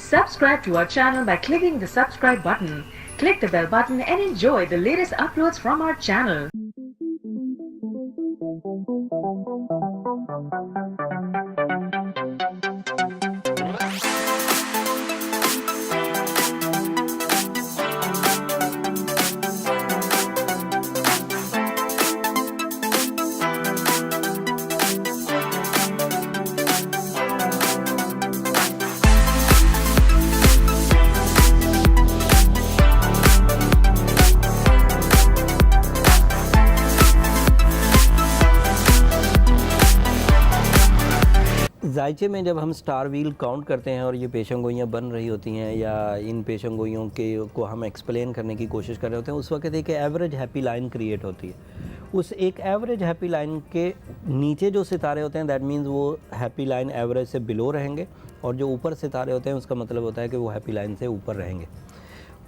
Subscribe to our channel by clicking the subscribe button. Click the bell button and enjoy the latest uploads from our channel. जायचे में जब हम star wheel count करते हैं और ये पेशन गोइयाँ बन रही होती हैं या इन पेशन गोइयों के को हम एक्सप्लेन करने की कोशिश कर रहे होते हैं, उस वक्त एक एवरेज हैप्पी लाइन क्रिएट होती है। उस एक एवरेज हैप्पी लाइन के नीचे जो सितारे होते हैं दैट मीन्स वो हैप्पी लाइन एवरेज से बिलो रहेंगे, और जो ऊपर सितारे होते हैं उसका मतलब होता है कि वो हैप्पी लाइन से ऊपर रहेंगे।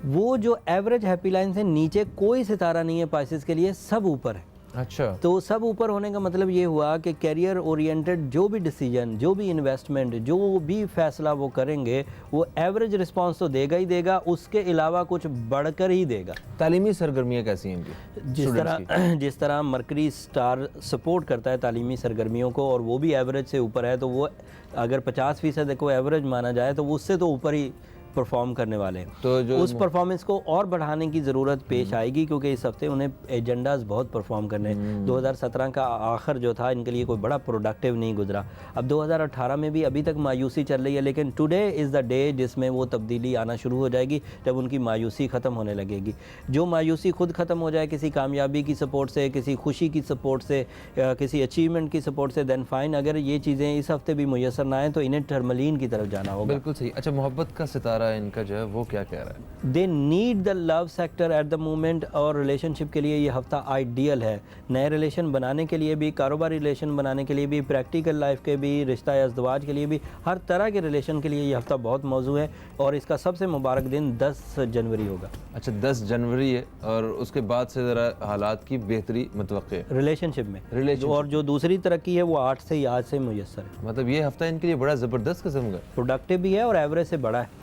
वो जो एवरेज हैप्पी लाइन से नीचे कोई सितारा नहीं है पाइसेस के लिए, सब ऊपर है। अच्छा, तो सब ऊपर होने का मतलब ये हुआ कि कैरियर ओरिएंटेड जो भी डिसीजन, जो भी इन्वेस्टमेंट, जो भी फैसला वो करेंगे वो एवरेज रिस्पांस तो देगा ही देगा, उसके अलावा कुछ बढ़कर ही देगा। तालीमी सरगर्मियाँ कैसी हैं इनकी? जिस तरह मरकरी स्टार सपोर्ट करता है तालीमी सरगर्मियों को और वो भी एवरेज से ऊपर है, तो वो अगर 50% को एवरेज माना जाए तो उससे तो ऊपर ही परफॉर्म करने वाले हैं। तो जो उस परफॉर्मेंस को और बढ़ाने की ज़रूरत पेश आएगी, क्योंकि इस हफ्ते उन्हें एजेंडाज बहुत परफॉर्म करने हैं। 2017 का आखिर जो था इनके लिए कोई बड़ा प्रोडक्टिव नहीं गुजरा। अब 2018 में भी अभी तक मायूसी चल रही है, लेकिन टुडे इज़ द डे जिसमें वो तब्दीली आना शुरू हो जाएगी, जब उनकी मायूसी ख़त्म होने लगेगी। जो मायूसी खुद ख़त्म हो जाए किसी कामयाबी की सपोर्ट से, किसी खुशी की सपोर्ट से, किसी अचीवमेंट की सपोर्ट से, दैन फाइन। अगर ये चीज़ें इस हफ्ते भी मुयसर ना आएँ तो इन्हें टर्मलीन की तरफ जाना होगा। बिल्कुल सही। अच्छा, मोहब्बत का सितारा इनका जो है वो क्या कह रहा है? They need the love sector at the moment, और रिलेशनशिप के लिए ये हफ्ता आइडियल है। नए रिलेशन बनाने के लिए भी, कारोबारी रिलेशन बनाने के लिए भी, प्रैक्टिकल लाइफ के भी, रिश्ता या अज़दवाज के लिए भी, हर तरह के रिलेशन के लिए ये हफ्ता बहुत मौजू है। और इसका सबसे मुबारक दिन 10 जनवरी होगा। अच्छा, 10 जनवरी है, और उसके बाद से ज़रा हालात की बेहतरी मुतवक्किर है रिलेशनशिप में। और जो दूसरी तरक्की है वो 8 से आज से मुयस्सर है। मतलब ये हफ्ता इनके लिए बड़ा ज़बरदस्त किस्म का, प्रोडक्टिव भी है और एवरेज से बड़ा है।